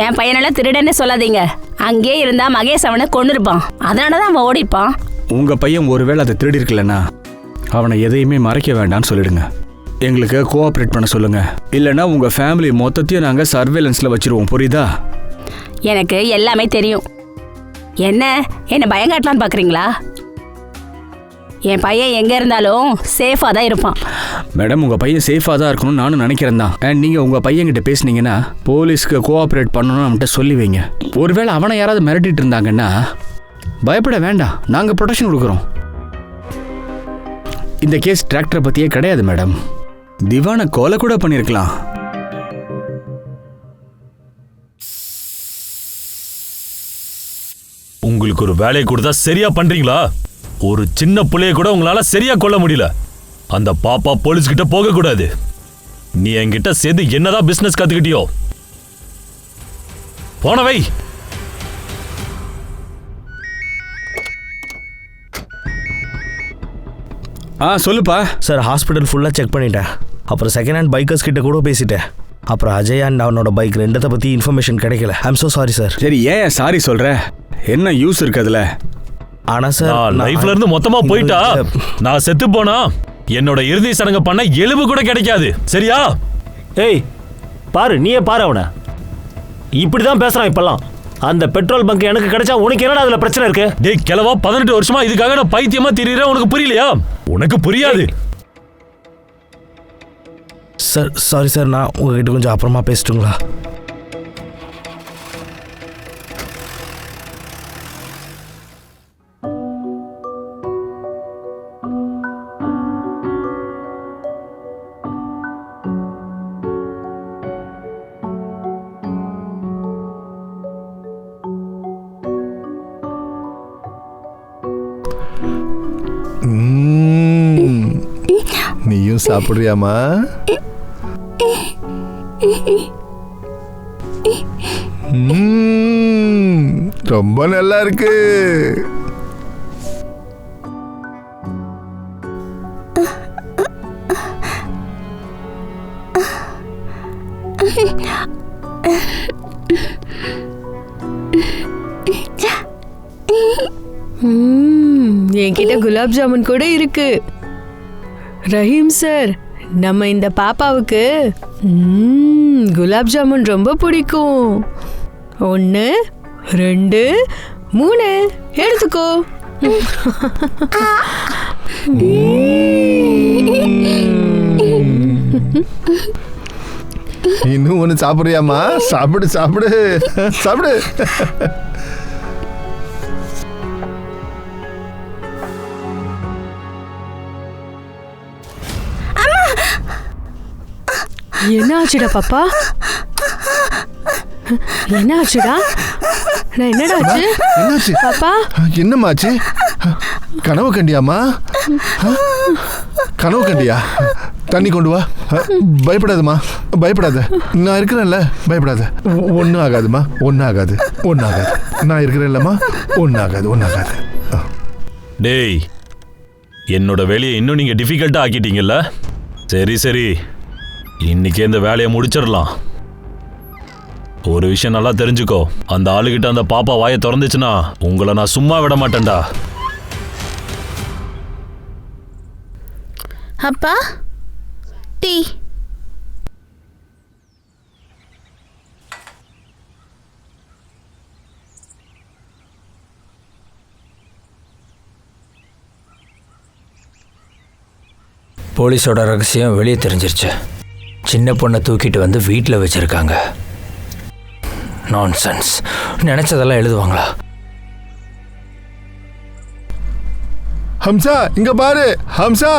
என் பையனெல்லாம் திருடன்னு சொல்லாதீங்க. அங்கே இருந்தா மகேஷ் அவனை கொண்டு இருப்பான். அதனாலதான் அவன் ஓடிப்பான். உங்க பையன் ஒருவேளை அதை திருடி இருக்கலன்னா அவனை எதையுமே மறைக்க வேண்டாம்னு சொல்லிடுங்க. எங்களுக்கு கோஆப்ரேட் பண்ண சொல்லுங்க. இல்லைன்னா உங்க ஃபேமிலி மொத்தத்தையும் நாங்க சர்வேலன்ஸ்ல வச்சிருவோம், புரியுதா? எனக்கு எல்லாமே தெரியும். என்ன பயங்காட்டலான்னு பாக்குறீங்களா? என் பையன் எங்க இருந்தாலும் சேஃபா தான் இருப்பான். மேடம், உங்க பையன் சேஃபா தான் இருக்கணும்னு நானும் நினைக்கிறேன் தான். அண்ட் நீங்க உங்க பையன் கிட்ட பேசுனீங்கன்னா போலீஸ்க்கு கோஆப்ரேட் பண்ணணும்னு அவன்கிட்ட சொல்லி வைங்க. ஒருவேளை அவனை யாராவது மிரட்டிட்டு இருந்தாங்கன்னா பயப்பட வேண்டாம், நாங்க ப்ரொடெக்ஷன் கொடுக்குறோம். இந்த கேஸ் டிராக்டரை பத்தியே கிடையாது மேடம். திவானை கொலை கூட பண்ணிருக்கலாம். உங்களுக்கு ஒரு வேலையை கொடுத்தா சரியா பண்றீங்களா? ஒரு சின்ன பிள்ளைய கூட உங்களால சரியா கொல்ல முடியல. அந்த பாப்பா போலீஸ் கிட்ட போக கூடாது. நீ என்கிட்ட சேர்ந்து என்னதான் பிசினஸ் கத்துக்கிட்டியோ போனவை. சொல்லுப்பா. சார், ஹாஸ்பிட்டல் ஃபுல்லாக செக் பண்ணிட்டேன். அப்புறம் செகண்ட் ஹேண்ட் பைக்கர்ஸ் கிட்ட கூட பேசிட்டேன். அப்புறம் அஜய் அண்ட் அவனோட பைக் ரெண்டத்தை பற்றி இன்ஃபர்மேஷன் கிடைக்கல. I'm so sorry sir. சரி ஏன் சாரி சொல்ற? என்ன யூஸ் இருக்கு அதுல? ஆனால் சார் லைஃப்ல இருந்து மொத்தமா போயிட்டா நான் செத்து போனா என்னோட இறுதி சடங்கு பண்ண எலும்பு கூட கிடைக்காது. சரியா? ஏய் பாரு, நீயே பாரு அவனை. இப்படி தான் பேசுகிறான் இப்பெல்லாம். அந்த பெட்ரோல் பங்க் எனக்கு கிடைச்சா உனக்கு என்னடா அதில் பிரச்சனை இருக்கு? டேய் கிழவா, 18 வருஷமா இதுக்காக நான் பைத்தியமா திரியிறேன். உனக்கு புரியலையா? உனக்கு புரியாது. சார் சாரி சார், நான் உங்ககிட்ட கொஞ்சம் அப்புறமா பேசிட்டுங்களா? நீயும் சாப்பிடுறியாமா? ரொம்ப நல்லா இருக்கு. என்கிட்ட குலாப் ஜாமுன் கூட இருக்கு. ரஹீம் சார், நம்ம இந்த பாப்பாவுக்கு குலாப் ஜாமுன் ரொம்ப பிடிக்கும். 1 2 3 எடுத்துக்கோ. இன்னும் ஒன்று சாப்பிடுறியாமா? சாப்பிடு சாப்பிடு சாப்பிடு. என்ன ஆச்சுடா பாப்பா? என்ன ஆச்சுடா? நான் என்னடா ஆச்சு? என்னாச்சு பாப்பா? என்னமாச்சு? கனவு கண்டியாமா? கனவு கண்டியா? தண்ணி கொண்டு வா. பயப்படாதம்மா, பயப்படாத. நான் இருக்கிறேன்ல, பயப்படாத. ஒன்றும் ஆகாதுமா, ஒன்றும் ஆகாது, ஒன்றும் ஆகாது. நான் இருக்கிறேன்லம்மா, ஒன்றும் ஆகாது, ஒன்றும் ஆகாது. டேய், என்னோட வேலையை இன்னும் நீங்க டிஃபிகல்ட்டா ஆக்கிட்டீங்கல்ல? சரி சரி, இன்னைக்கு இந்த வேலையை முடிச்சிடலாம். ஒரு விஷயம் நல்லா தெரிஞ்சுக்கோ, அந்த ஆளுகிட்ட அந்த பாப்பா வாயை திறந்துச்சுன்னா உங்களை நான் சும்மா விட மாட்டேன்டா. அப்பா டீ. போலீஸோட ரகசியம் வெளியே தெரிஞ்சிருச்சு. சின்ன பொண்ணை தூக்கிட்டு வந்து வீட்டில் வச்சிருக்காங்க. நான்சென்ஸ். நினைச்சதெல்லாம் எழுதுவாங்களா? ஹம்சா, இங்க பாரு. ஹம்சா,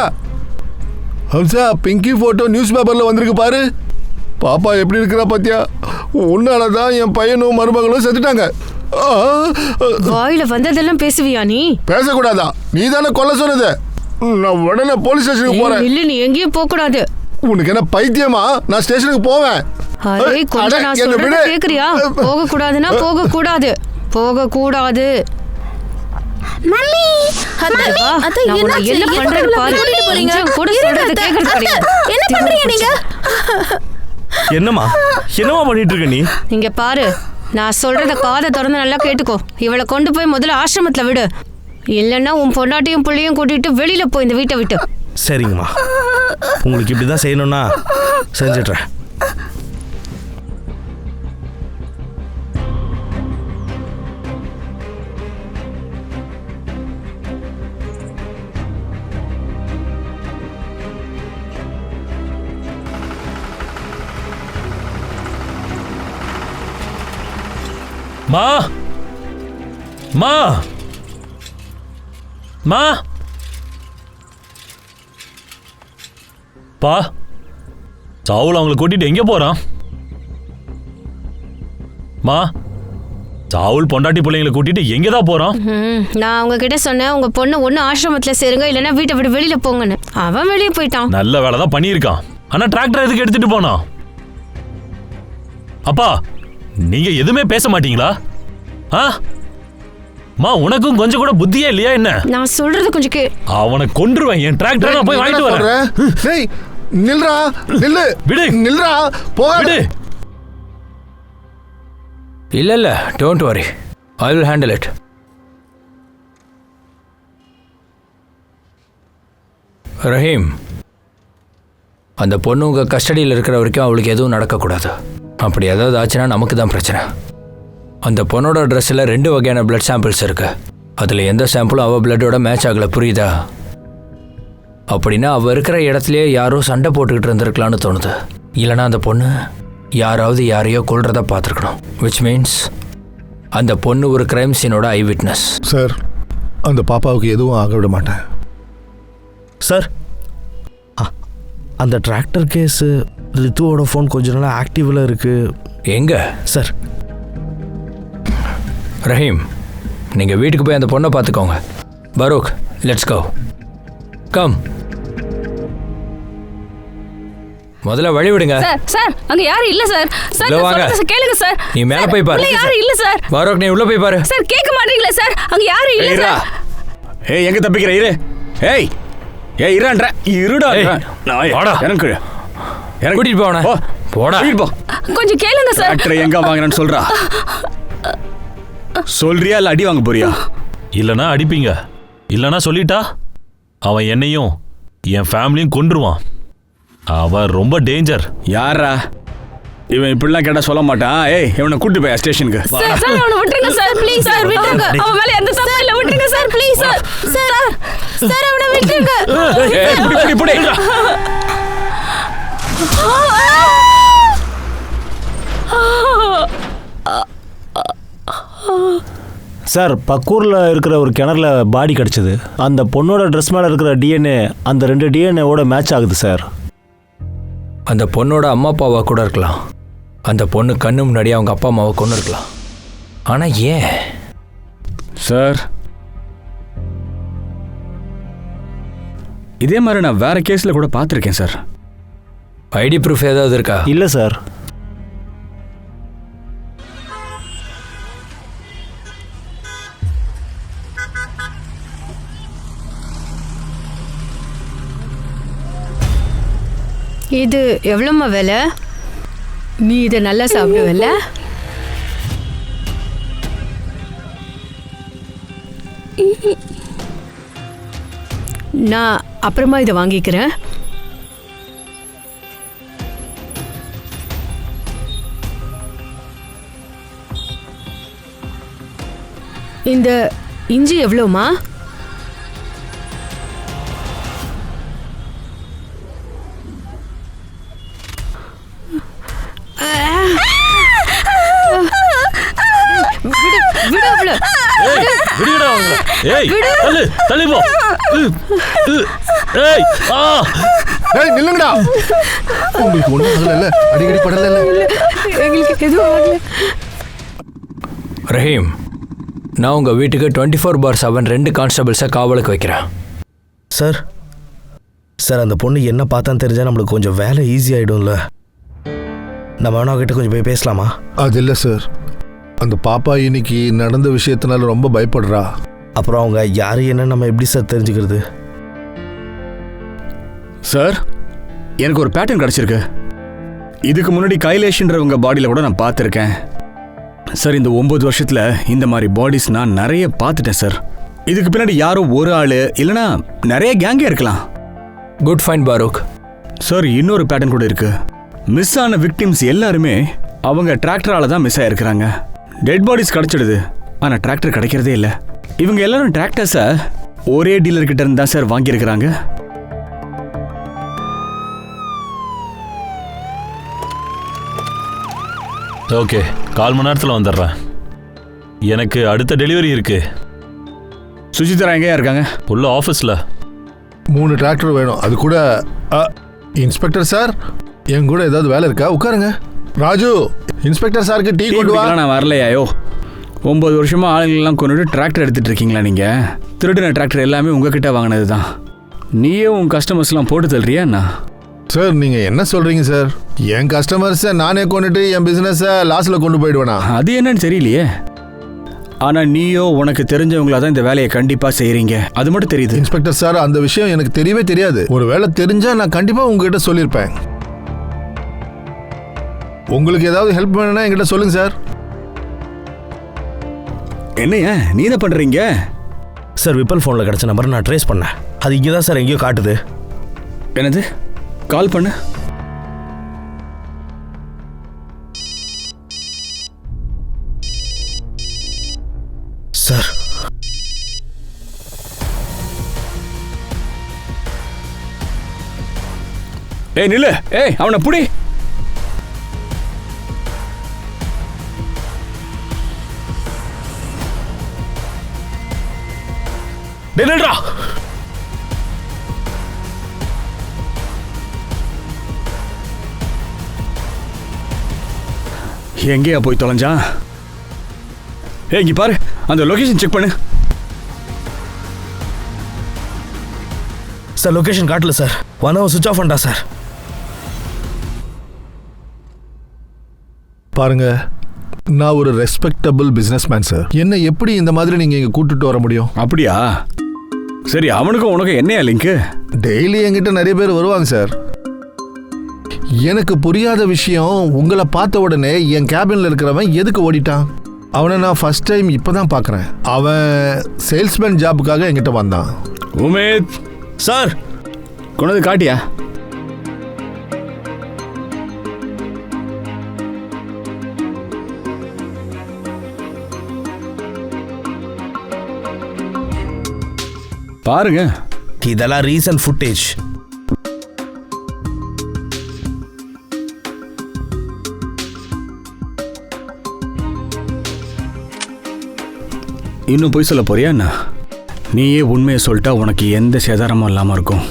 ஹம்சா, பிங்கி போட்டோ நியூஸ் பேப்பர்ல வந்திருக்கு பாரு. பாப்பா எப்படி இருக்கிறா பாத்தியா? உன்னாலதான் என் பையனும் மருமகளும் செத்துட்டாங்க. வாயில வந்ததெல்லாம் பேசுவியா நீ? பேசக்கூடாதா? நீ தானே கொல்ல சொன்னது. நான் உடனே போலீஸ் ஸ்டேஷனுக்கு போறேன். இல்ல, நீ எங்கேயும் போக கூடாது. உனக்கு என்ன பைத்தியமா? நான் ஸ்டேஷனுக்கு போவேன். அரே, கொஞ்சம் நான் சொல்றத கேக்குறியா? போக கூடாதுன்னா போக கூடாது, போக கூடாது. மம்மி அத்தை என்ன பண்றேன்னு பாரு. கொஞ்சம் கூட சொல்றது கேக்குறது கிடையாது. என்ன பண்றீங்க நீங்க? என்னம்மா என்னம்மா பண்ணிட்டு இருக்க நீ? இங்க பாரு, நான் சொல்றத காதை திறந்து நல்லா கேட்டுக்கோ. இவளை கொண்டு போய் முதல்ல ஆசிரமத்துல விடு. இல்லைன்னா உன் பொண்டாட்டியும் பிள்ளையும் கூட்டிட்டு வெளியில போய் இந்த வீட்டை விட்டு. சரிங்கம்மா, உங்களுக்கு இப்படிதான் செய்யணும்னா செஞ்சிடுறேன். மா மா மா பா, சாவுல் அவங்களை கூட்டிட்டு எங்க போறான்? மா, சாவுல் பொண்டாட்டி பிள்ளைங்களை கூட்டிட்டு எங்கதான் போறான்? நான் அவங்க கிட்ட சொன்னேன், உங்க பொண்ணு ஒண்ணு ஆசிரமத்துல சேருங்க, இல்லைன்னா வீட்டை விட்டு வெளியில போங்கன்னு. அவன் வெளியே போயிட்டான். நல்ல வேலை தான் பண்ணியிருக்கான். ஆனா டிராக்டர் எதுக்கு எடுத்துட்டு போனான்? அப்பா, நீங்க எதுவுமே பேச மாட்டீங்களா? மா, உனக்கும் கொஞ்சம் கூட புத்தியே இல்லையா என்ன? நான் சொல்றது கொஞ்சம் அவனை கொன்றுவேன். என் டிராக்டர் நான் போய் வாங்கிட்டு வரேன். டேய், நில்றா நில்லு விடு. நில்றா போகாத விடு. இல்லை don't worry, I will handle it. Rahim, அந்த பொண்ணு உங்கள் கஸ்டடியில் இருக்கிற வரைக்கும் அவளுக்கு எதுவும் நடக்கக்கூடாது. அப்படி ஏதாவது ஆச்சுன்னா நமக்கு தான் பிரச்சனை. அந்த பொண்ணோட ட்ரெஸ்ஸில் 2 வகையான பிளட் சாம்பிள்ஸ் இருக்கு. அதில் எந்த சாம்பிளும் அவள் பிளட்டோட மேட்ச் ஆகலை, புரியுதா? அப்படின்னா அவள் இருக்கிற இடத்துலையே யாரோ சண்டை போட்டுக்கிட்டு இருந்திருக்கலான்னு தோணுது. இல்லைனா அந்த பொண்ணு யாராவது யாரையோ கொல்றத பார்த்துருக்கணும். விச் மீன்ஸ் அந்த பொண்ணு ஒரு கிரைம் சீனோட ஐ விட்னஸ். சார், அந்த பாப்பாவுக்கு எதுவும் ஆக விட மாட்டேன் சார். அந்த டிராக்டர் கேஸு ரித்துவோட ஃபோன் கொஞ்ச நாள் ஆக்டிவில் இருக்குது. எங்க சார்? ரஹீம், நீங்கள் வீட்டுக்கு போய் அந்த பொண்ணை பார்த்துக்கோங்க. Farooq, let's go. கம். முதல்ல வழி விடுங்க. சார் சார் அங்க யாரும் இல்ல சார். சார் உள்ள வாங்க. சொல்றத கேளுங்க சார். நீ மேல போய் பாரு. உள்ள யாரும் இல்ல சார். பரூக், நீ உள்ள போய் பாரு. சார் கேட்க மாட்டீங்களா சார்? அங்க யாரும் இல்ல சார். ஏய், எங்க தப்பிக்கிற? இரு. ஏய் ஏய், இருடா. இருடா. வாடா. எனக்கு கூட்டிட்டு போவன. போடா. போ. கொஞ்சம் கேளுங்க சார். டாக்டர் எங்க வாங்குறேன்னு சொல்றா. சொல்றியா இல்ல அடி வாங்க போறியா? இல்லனா அடிப்பீங்க, இல்லனா சொல்லிட்டா அவன் என்னையும் என் ஃபேமிலியும் கொன்றுவான். அவன் ரொம்ப டேஞ்சர். யாரா இவன்? இப்படிலாம் கேட்டா சொல்ல மாட்டான். ஏய், இவனை கூட்டி போய் ஸ்டேஷனுக்கு. சார் சார் அவனை விட்டுருங்க சார், ப்ளீஸ் சார், விட்டுருங்க. அவன் மேல எந்த தப்பும் இல்ல, விட்டுருங்க sir, please sir. Sir sir அவனை விட்டுருங்க. ஏய், புடி. சார், பக்கூரில் இருக்கிற ஒரு கிணறுல பாடி கிடச்சிது. அந்த பொண்ணோட ட்ரெஸ் மேலே இருக்கிற டிஎன்ஏ அந்த 2 டிஎன்ஏவோட மேட்ச் ஆகுது சார். அந்த பொண்ணோட அம்மா அப்பாவா கூட இருக்கலாம். அந்த பொண்ணு கண்ணு முன்னாடி அவங்க அப்பா அம்மாவை கொண்டு இருக்கலாம். ஆனால் ஏன் சார்? இதே மாதிரி நான் வேற கேஸில் கூட பார்த்துருக்கேன் சார். ஐடி ப்ரூஃப் ஏதாவது இருக்கா? இல்லை சார். இது எவ்வளோம்மா விலை? நீ இதை நல்லா சாப்பிடுவல்ல? நான் அப்புறமா இதை வாங்கிக்கிறேன். இந்த இஞ்சி எவ்வளோமா? நில்லுங்கடா. உங்களுக்கு ஒண்ணும் ஆகல, அடிக்கடி படல. எங்களுக்கு எதுவும் ஆகல. ரஹீம், நான் உங்கள் வீட்டுக்கு 24/7 2 கான்ஸ்டபிள்ஸை காவலுக்கு வைக்கிறேன். சார் சார், அந்த பொண்ணு என்ன பார்த்தான்னு தெரிஞ்சா நம்மளுக்கு கொஞ்சம் வேலை ஈஸி ஆகிடும்ல. நம்ம வேணா கிட்ட கொஞ்சம் போய் பேசலாமா? அது இல்லை சார், அந்த பாப்பா இன்னைக்கு நடந்த விஷயத்தினால ரொம்ப பயப்படுறா. அப்புறம் அவங்க யாரு என்ன நம்ம எப்படி சார் தெரிஞ்சுக்கிறது? சார், எனக்கு ஒரு பேட்டர்ன் கிடச்சிருக்கு. இதுக்கு முன்னாடி கைலேஷ்ன்றவங்க பாடியில் கூட நான் பார்த்துருக்கேன் சார். இந்த 9 வருஷத்தில் இந்த மாதிரி பாடிஸ் நான் நிறைய பார்த்துட்டேன் சார். இதுக்கு பின்னாடி யாரோ ஒரு ஆள் இல்லைனா நிறைய கேங்கே இருக்கலாம். Good fine Farooq. சார், இன்னொரு பேட்டர்ன் கூட இருக்கு. மிஸ் ஆன விக்டிம்ஸ் எல்லாருமே அவங்க டிராக்டரால தான் மிஸ் ஆயிருக்கிறாங்க. டெட் பாடிஸ் கிடைச்சிடுது, ஆனால் டிராக்டர் கிடைக்கிறதே இல்லை. இவங்க எல்லாரும் டிராக்டர்ஸை ஒரே டீலர்கிட்ட இருந்து தான் சார் வாங்கியிருக்கிறாங்க. ஓகே, 1/4 மணி நேரத்தில் வந்துடுறேன். எனக்கு அடுத்த டெலிவரி இருக்கு. சுஜித்ரா எங்கேயா இருக்காங்க? உள்ள ஆஃபீஸில் 3 டிராக்டர் வேணும். அது கூட இன்ஸ்பெக்டர் சார், என் கூட ஏதாவது வேலை இருக்கா? உட்காருங்க. ராஜு, இன்ஸ்பெக்டர் சாருக்கு டீ கொண்டு வா. நான் வரலையாயோ. 9 வருஷமா ஆளுங்களெல்லாம் கொண்டுட்டு டிராக்டர் எடுத்துட்டு இருக்கீங்களா நீங்க? திருடின டிராக்டர் எல்லாமே உங்ககிட்ட வாங்கினது தான். நீயே உன் கஸ்டமர்ஸ்லாம் போட்டு தள்ளுறியா என்ன? சார், நீங்கள் என்ன சொல்கிறீங்க சார்? என் கஸ்டமர்ஸை நானே கொண்டுட்டு என் பிஸ்னஸை லாஸில் கொண்டு போயிடுவேனா? அது என்னன்னு தெரியலையே. ஆனா நீயோ உனக்கு தெரிஞ்சவங்களா தான் இந்த வேலையை கண்டிப்பா செய்றீங்க, அது மட்டும் தெரியுது. இன்ஸ்பெக்டர் சார், அந்த விஷயம் எனக்கு தெரியவே தெரியாது. ஒரு வேளை தெரிஞ்சா நான் கண்டிப்பா உங்ககிட்ட சொல்லியிருப்பேன். உங்களுக்கு ஏதாவது ஹெல்ப் வேணும்னா என்கிட்ட சொல்லுங்க சார். என்னையா நீ என்ன பண்றீங்க? சார், விப்பல் ஃபோனில் கிடச்ச நம்பர் நான் ட்ரேஸ் பண்ணேன். அது இங்கே தான் சார் எங்கேயோ காட்டுது. என்னது? கால் பண்ணு. சார், ஏய் நில்லு, ஏய் அவனை புடி. நில்லுடா. எங்கேயா போய் தொலைஞ்சான்? ஏய் இங்க பாரு, அந்த லொகேஷன் செக் பண்ணு. சார், லொகேஷன் காட்டல சார். வந்தவன் சுவிட்ச் ஆஃப் பண்ணிட்டா சார். பாருங்க, நான் ஒரு ரெஸ்பெக்டபிள் பிசினஸ்மேன் சார். என்ன எப்படி இந்த மாதிரி நீங்க இங்க கூட்டிட்டு வர முடியும்? அப்படியா? சரி, அவனுக்கும் உனக்கும் என்னையா லிங்க்? டெய்லி என்கிட்ட நிறைய பேர் வருவாங்க சார். எனக்கு புரியாத விஷயம், உங்களை பார்த்த உடனே என் கேபின்ல இருக்கிறவன் எதுக்கு ஓடிட்டான்? அவனை நான் ஃபர்ஸ்ட் டைம் இப்பதான் பார்க்கறேன். அவன் சேல்ஸ்மேன் ஜாபுக்காக என்கிட்ட வந்தான். உமேத் சார், கொண்டது காட்டியா? பாருங்க, இதெல்லாம் ரீசன்ட் ஃபுட்டேஜ். இன்னும் போய் சொல்ல போறியா என்ன? நீயே உண்மையை சொல்லிட்டா உனக்கு எந்த சேதாரமும் இல்லாம இருக்கும்.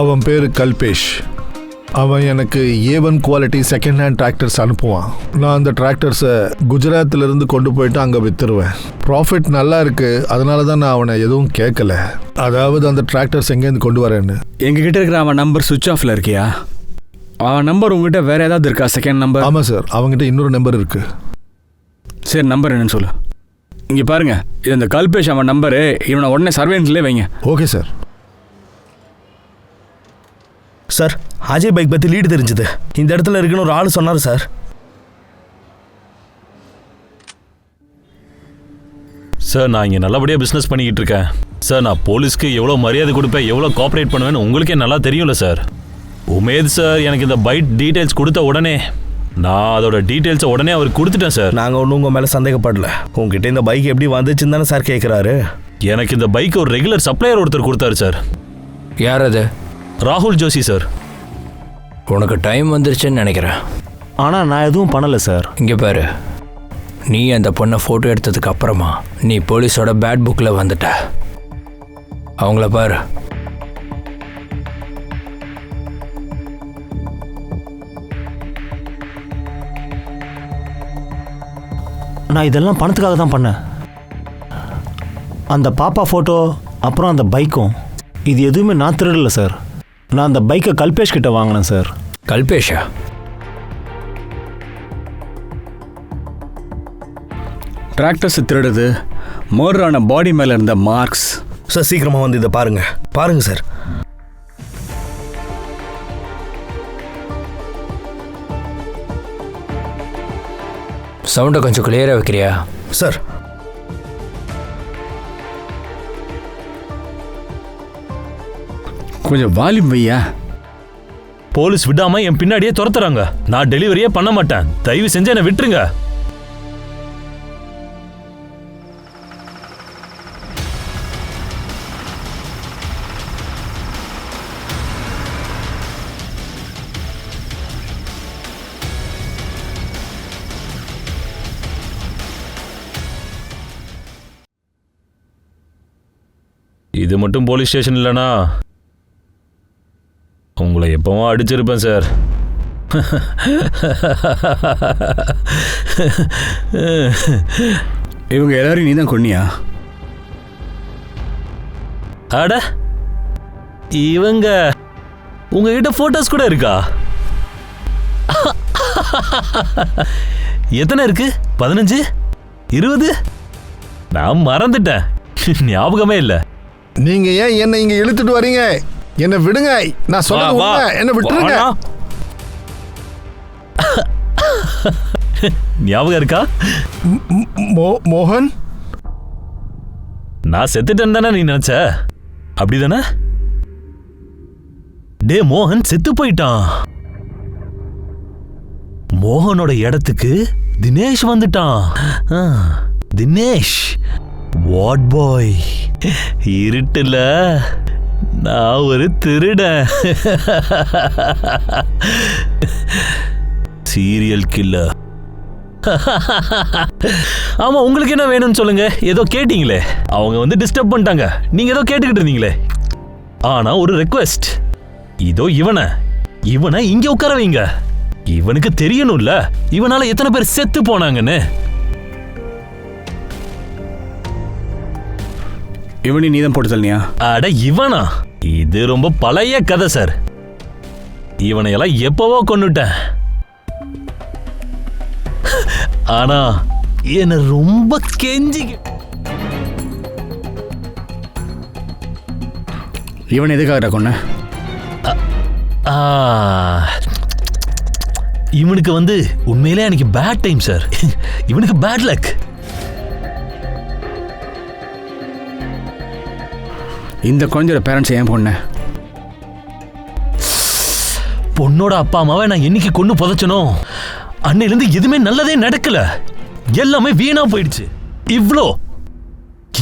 அவன் பேரு கல்பேஷ். அவன் எனக்கு A1 quality second hand tractors அனுப்புவான். நான் அந்த டிராக்டர்ஸை குஜராத்ல இருந்து கொண்டு போயிட்டு அங்கே வித்துருவேன். ப்ராஃபிட் நல்லா இருக்கு, அதனால தான் நான் அவனை எதுவும் கேட்கல. அதாவது அந்த டிராக்டர்ஸ் எங்கேருந்து கொண்டு வரேன்னு. எங்ககிட்ட இருக்கிற அவன் நம்பர் சுவிட்ச் ஆஃப்ல இருக்கியா? அவன் நம்பர் உங்ககிட்ட வேற ஏதாவது இருக்கா? Second number? ஆமாம் சார், அவங்ககிட்ட இன்னொரு நம்பர் இருக்கு. சரி, நம்பர் என்னன்னு சொல்லு. இங்கே பாருங்க, இது இந்த கல்பேஷ் அவன் நம்பரு. இவனை உடனே சர்வேன்ஸ்லேயே வைங்க. Okay sir. Sir, Ajay bike பற்றி லீடு தெரிஞ்சுது. இந்த இடத்துல இருக்குன்னு ஒரு ஆள் சொன்னார் சார். சார், நான் இங்கே நல்லபடியாக பிஸ்னஸ் பண்ணிக்கிட்டு இருக்கேன் சார். நான் போலீஸ்க்கு எவ்வளோ மரியாதை கொடுப்பேன், எவ்வளோ கோஆப்ரேட் பண்ணுவேன்னு உங்களுக்கே நல்லா தெரியும்ல சார். உமேத் சார் எனக்கு இந்த பைட் டீட்டெயில்ஸ் கொடுத்த உடனே நான் அதோட டீட்டெயில்ஸை உடனே அவருக்கு கொடுத்துட்டேன் சார். நாங்கள் ஒன்றும் உங்கள் மேலே சந்தேகப்படல. உங்ககிட்ட இந்த பைக் எப்படி வந்துச்சுன்னு தானே சார் கேட்குறாரு. எனக்கு இந்த பைக் ஒரு ரெகுலர் சப்ளையர் ஒருத்தர் கொடுத்தாரு சார். யார் அது? ராகுல் ஜோஷி சார். உனக்கு டைம் வந்துருச்சுன்னு நினைக்கிறேன். ஆனால் நான் எதுவும் பண்ணலை சார். இங்கே பாரு, நீ அந்த பொண்ணை ஃபோட்டோ எடுத்ததுக்கு அப்புறமா நீ போலீஸோட பேட் புக்கில் வந்துட்ட. அவங்கள பாரு. நான் இதெல்லாம் பணத்துக்காக தான் பண்ணேன். அந்த பாப்பா ஃபோட்டோ அப்புறம் அந்த பைக்கும் இது எதுவுமே நான் திருடல சார். நான் அந்த பைக்கை கல்பேஷ் கிட்ட வாங்கினேன் சார். கல்பேஷா? டிராக்டர்ஸ் திருடுது, மர்டரான பாடி மேலே இருந்த மார்க்ஸ். சார், சீக்கிரமாக வந்து இதை பாருங்க. பாருங்க சார். சவுண்டை கொஞ்சம் கிளியராக வைக்கிறியா? சார், கொஞ்சம் வால்யூம் வையா. போலீஸ் விடாம என் பின்னாடியே துரத்துறாங்க. நான் டெலிவரியே பண்ண மாட்டேன். தயவு செஞ்சு என்னை விட்டுருங்க. இது மட்டும் போலீஸ் ஸ்டேஷன் இல்லைனா உங்களை எப்பவும் அடிச்சிருப்பேன் சார். இவங்க எல்லாரும் நீ தான் கொன்னியா? அட, இவங்க உங்ககிட்ட போட்டோஸ் கூட இருக்கா? எத்தனை இருக்கு? 15, 20? நான் மறந்துட்டேன். ஞாபகமே இல்ல. நீங்க ஏன் என்ன இங்க இழுத்துட்டு வரீங்க? என்ன விடுங்க. நான் சொல்றது உண்மை. என்ன விட்டுருங்க. ஞாபகம் இருக்கா? மோகன், நான் செத்துட்டேன்னு தானே நீ நினைச்ச? அப்படிதானே? டே, மோகன் செத்து போயிட்டான். மோகனோட இடத்துக்கு தினேஷ் வந்துட்டான். தினேஷ் வாட் பாய். இருட்டுல நான் ஒரு திருடன். Serial killer. ஆமா, உங்களுக்கு என்ன வேணும்னு சொல்லுங்க. ஏதோ கேட்டீங்களே, அவங்க வந்து டிஸ்டர்ப் பண்ணிட்டாங்க. நீங்க ஏதோ கேட்டுக்கிட்டு இருந்தீங்களே. ஆனா ஒரு ரெக்வெஸ்ட். இதோ இவனை இங்க உட்கார வைங்க. இவனுக்கு தெரியணும்ல இவனால எத்தனை பேர் செத்து போனாங்கன்னு. இவனி நீதான் போட்டு தள்ளியா? அட இவனா? இது ரொம்ப பழைய கதை சார். இவனை எல்லாம் எப்பவோ கொன்னுட்டேன். ஆனா என்ன ரொம்ப கெஞ்சி. இவன் எதுக்காக கொன்ன? இவனுக்கு வந்து உண்மையிலே எனக்கு பேட் டைம் சார். இவனுக்கு பேட் லக். இந்த குழந்தையோட பேரண்ட்ஸ் ஏன் பொண்ண? பொண்ணோட அப்பா அம்மாவை நான் என்னைக்கு கொண்டு புதைச்சனோ அன்னையிலிருந்து எதுவுமே நல்லதே நடக்கல. எல்லாமே வீணா போயிடுச்சு.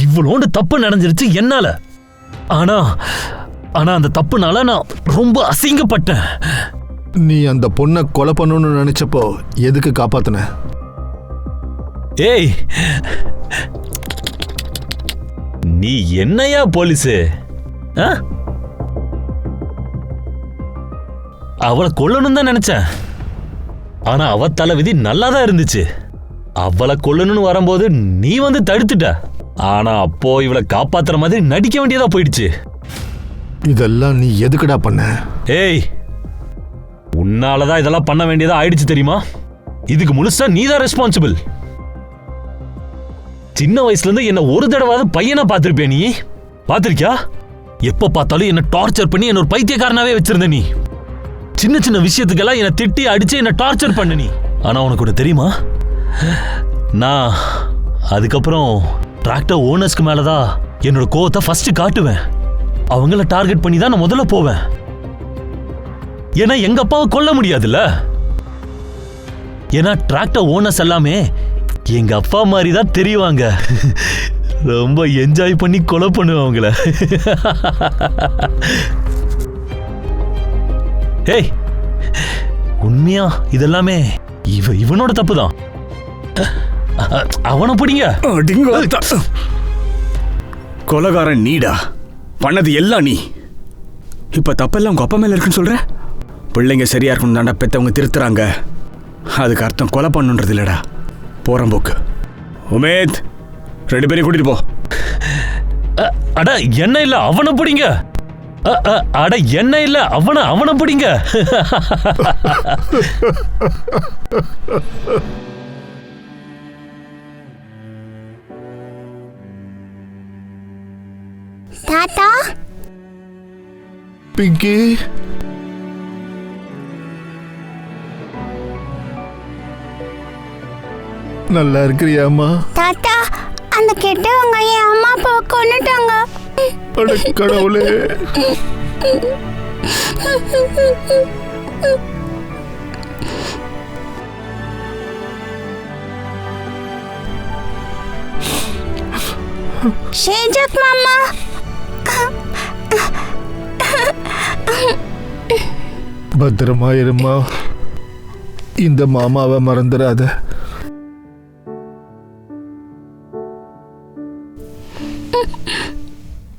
இவ்வளோண்டு தப்பு நடந்துருச்சு என்னால. ஆனா அந்த தப்புனால நான் ரொம்ப அசிங்கப்பட்டேன். நீ அந்த பொண்ணை கொலை பண்ணணும்னு நினைச்சப்போ எதுக்கு காப்பாத்தின? ஏய், நீ என்னையா போலீஸு? அவளை கொல்லணும் தான் நினைச்சேன். ஆனா அவ தலைவிதி நல்லாதான் இருந்துச்சு. அவளை கொல்லணும்னு வரும்போது நீ வந்து தடுத்துட்ட. ஆனா அப்போ இவளை காப்பாத்துற மாதிரி நடிக்க வேண்டியதா போயிடுச்சு. இதெல்லாம் நீ எதுக்குடா பண்ண? ஏய், உன்னாலதான் இதெல்லாம் பண்ண வேண்டியதா ஆயிடுச்சு தெரியுமா? இதுக்கு முழுசா நீதான் ரெஸ்பான்சிபிள். சின்ன வயசுல இருந்து என்ன ஒரு தடவாவது பையனா பாத்திருப்பியா? நீ பாத்திருக்கியா? எப்ப பார்த்தாலும் என்ன டார்ச்சர் பண்ணி என்ன ஒரு பைத்தியக்காரனாவே வச்சிருந்த நீ. சின்ன சின்ன விஷயத்துக்கெல்லாம் என்ன திட்டி அடிச்சு என்ன டார்ச்சர் பண்ண நீ. ஆனா உனக்கு கூட தெரியுமா, நான் அதுக்கப்புறம் டிராக்டர் ஓனர்ஸ்க்கு மேலதான் என்னோட கோவத்தை ஃபர்ஸ்ட் காட்டுவேன். அவங்கள டார்கெட் பண்ணி தான் நான் முதல்ல போவேன். ஏன்னா எங்க அப்பாவை கொல்ல முடியாதுல்ல. ஏன்னா டிராக்டர் ஓனர்ஸ் எல்லாமே எங்க அப்பா மாதிரி தான் தெரியுவாங்க. ரொம்ப என்ஜாய் பண்ணி கொலை பண்ணுவேன் அவங்கள. ஏய், உண்மையா இதெல்லாமே இவனோட தப்பு தான். அவனை பிடிங்க. கொலைகாரன் நீடா, பண்ணது எல்லாம் நீ. இப்ப தப்பெல்லாம் உங்க அப்பா மேல இருக்குன்னு சொல்ற? பிள்ளைங்க சரியா இருக்கணும் தாண்டா பெத்தவங்க திருத்துறாங்க. அதுக்கு அர்த்தம் கொலை பண்ணுன்றது இல்லடா, போறம்போக்கு. உமேத், 2 பேரையும் கூட்டிட்டு போ. அட என்ன இல்ல, அவனை பிடிங்க. அட என்ன இல்ல, அவனை பிடிங்க. தாத்தா, பிங்கி, நல்லா இருக்கிறியாமா? தாத்தா, அந்த கெட்டவங்க என் அம்மா அப்பாவை கொன்னுட்டாங்க. அட கடவுளே. ஷேஜக் மாமா, பத்திரமா இருமா. இந்த மாமாவை மறந்துடாத.